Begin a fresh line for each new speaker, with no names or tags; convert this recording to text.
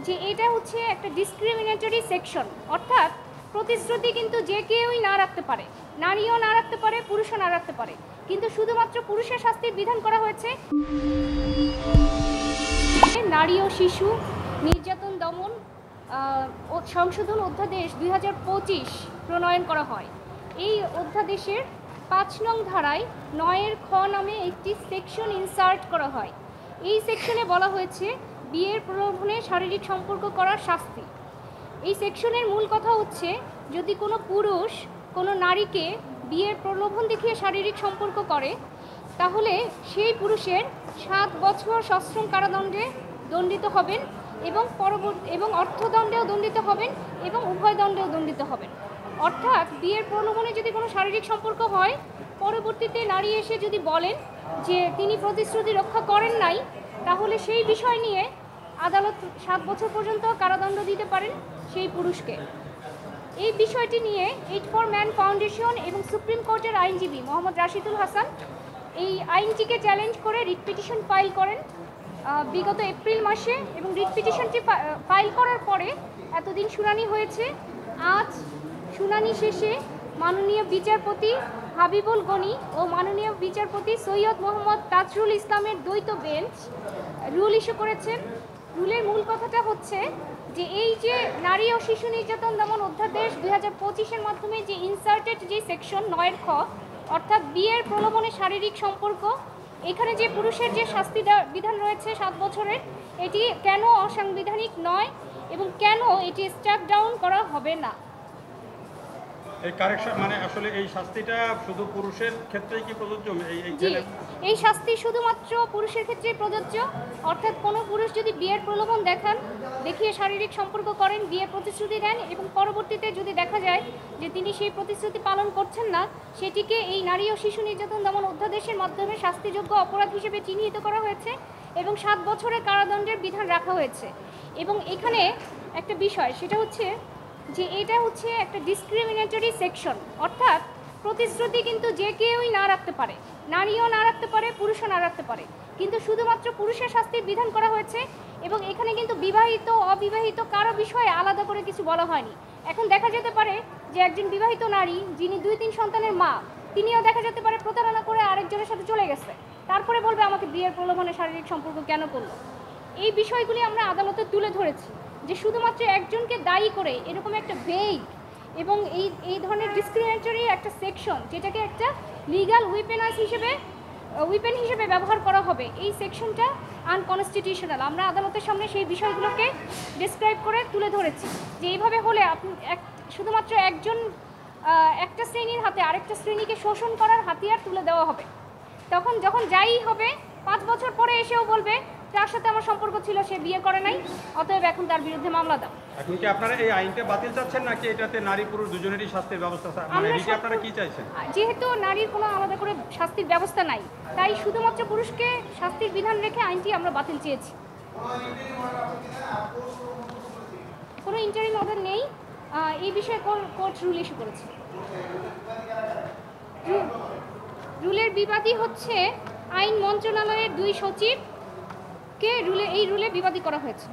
যে এটা হচ্ছে একটা ডিসক্রিমিনেটরি সেকশন, অর্থাৎ প্রতিশ্রুতি কিন্তু যে কেউই না রাখতে পারে, নারীও না রাখতে পারে, পুরুষও না রাখতে পারে, কিন্তু শুধুমাত্র পুরুষের শাস্তির বিধান করা হয়েছে নারী ও শিশু নির্যাতন দমন সংশোধন অধ্যাদেশ 2025 প্রণয়ন করা হয়। এই অধ্যাদেশের 5 নং ধারায় 9 খ নামে একটি সেকশন ইনসার্ট করা হয়। এই সেকশনে বলা হয়েছে বিয়ের প্রলোভনে শারীরিক সম্পর্ক করার শাস্তি। এই সেকশনের মূল কথা হচ্ছে, যদি কোনো পুরুষ কোনো নারীকে বিয়ের প্রলোভন দেখিয়ে শারীরিক সম্পর্ক করে, তাহলে সেই পুরুষের 7 বছর সশ্রম কারাদণ্ডে দণ্ডিত হবেন এবং অর্থদণ্ডেও দণ্ডিত হবেন এবং উভয় দণ্ডেও দণ্ডিত হবেন। অর্থাৎ বিয়ের প্রলোভনে যদি কোনো শারীরিক সম্পর্ক হয়, পরবর্তীতে নারী এসে যদি বলেন যে তিনি প্রতিশ্রুতি রক্ষা করেন নাই, তাহলে সেই বিষয় নিয়ে আদালত 7 বছর পর্যন্ত কারাদণ্ড দিতে পারেন সেই পুরুষকে। এই বিষয়টি নিয়ে এইড ফর ম্যান ফাউন্ডেশন এবং সুপ্রিম কোর্টের আইনজীবী মোহাম্মদ রাশিদুল হাসান এই আইনটিকে চ্যালেঞ্জ করে রিট পিটিশন ফাইল করেন বিগত এপ্রিল মাসে, এবং রিট পিটিশনটি ফাইল করার পরে এতদিন শুনানি হয়েছে। আজ শুনানি শেষে মাননীয় বিচারপতি হাবিবুল গনি ও মাননীয় বিচারপতি সৈয়দ মোহাম্মদ তাজরুল ইসলামের দ্বৈত বেঞ্চ রুল ইস্যু করেছেন। রুলের মূল কথাটা হচ্ছে যে এই যে নারী ও শিশু নির্যাতন দমন অধ্যাদেশ 2025-এর মাধ্যমে যে ইনসার্টেড যে সেকশন 9 খ, অর্থাৎ বিয়ের প্রলোভনে শারীরিক সম্পর্ক, এখানে যে পুরুষের যে শাস্তি বিধান রয়েছে 7 বছরের, এটি কেন অসাংবিধানিক নয় এবং কেন এটি স্ট্রাক ডাউন করা হবে না।
এই কারেকশন মানে আসলে এই শাস্তিটা শুধু পুরুষের ক্ষেত্রেই কি প্রযোজ্য?
এই শাস্তি শুধুমাত্র পুরুষের ক্ষেত্রেই প্রযোজ্য। অর্থাৎ কোনো পুরুষ যদি বিয়ের প্রলোভন দেখিয়ে শারীরিক সম্পর্ক করেন, বিয়ের প্রতিশ্রুতি দেন এবং পরবর্তীতে যদি দেখা যায় যে তিনি সেই প্রতিশ্রুতি পালন করছেন না, সেটিকে এই নারী ও শিশু নির্যাতন দমন অধ্যাদেশের মাধ্যমে শাস্তিযোগ্য অপরাধ হিসেবে চিহ্নিত করা হয়েছে এবং 7 বছরের কারাদণ্ডের বিধান রাখা হয়েছে। এবং এখানে একটা বিষয়, সেটা হচ্ছে যে এটা হচ্ছে একটা ডিসক্রিমিনেটরি সেকশন, অর্থাৎ প্রতিশ্রুতি কিন্তু যে কেউই না রাখতে পারে, নারীও না রাখতে পারে, পুরুষও না রাখতে পারে, কিন্তু শুধুমাত্র পুরুষের শাস্তির বিধান করা হয়েছে। এবং এখানে কিন্তু বিবাহিত অবিবাহিত কারো বিষয়ে আলাদা করে কিছু বলা হয়নি। এখন দেখা যেতে পারে যে একজন বিবাহিত নারী যিনি 2-3 সন্তানের মা, তিনিও দেখা যেতে পারে প্রতারণা করে আরেকজনের সাথে চলে গেছে, তারপরে বলবে আমাকে বিয়ের প্রলোভনে শারীরিক সম্পর্ক কেন করলো। এই বিষয়গুলি আমরা আদালতে তুলে ধরেছি যে শুধুমাত্র একজনকে দায়ী করে এরকম একটা ভেগ এবং এই ধরনের ডিসক্রিমিনেটরি একটা সেকশন, যেটাকে একটা লিগ্যাল উইপেন হিসেবে ব্যবহার করা হবে, এই সেকশনটা আনকনস্টিটিউশনাল। আমরা আদালতের সামনে সেই বিষয়গুলোকে ডিসক্রাইব করে তুলে ধরেছি যে এইভাবে হলে শুধুমাত্র একটা শ্রেণীর হাতে আরেকটা শ্রেণীকে শোষণ করার হাতিয়ার তুলে দেওয়া হবে। তখন যখন যাই হবে 5 বছর পরে এসেও বলবে যার সাথে আমার সম্পর্ক ছিল সে বিয়ে করে নাই, অতএব এখন তার বিরুদ্ধে মামলা দাও।
এখন কি আপনারা এই আইনটা বাতিল চাচ্ছেন নাকি এটাতে নারী পুরুষ দুজনেরই শাস্তির ব্যবস্থা, মানে এটাকে আপনারা কি চাইছেন?
যেহেতু নারীর কোনো আলাদা করে শাস্তির ব্যবস্থা নাই, তাই শুধুমাত্র পুরুষকে শাস্তির বিধান রেখে আইনটি আমরা বাতিল চেয়েছি। কোনো ইন্টারিম অর্ডার নেই, এই বিষয়ে কোর্ট রুল ইস্যু করেছে। রুলের বিবাদী হচ্ছে আইন মন্ত্রণালয়ের 2 সচিবকে এই রুলে বিবাদী করা হয়েছে।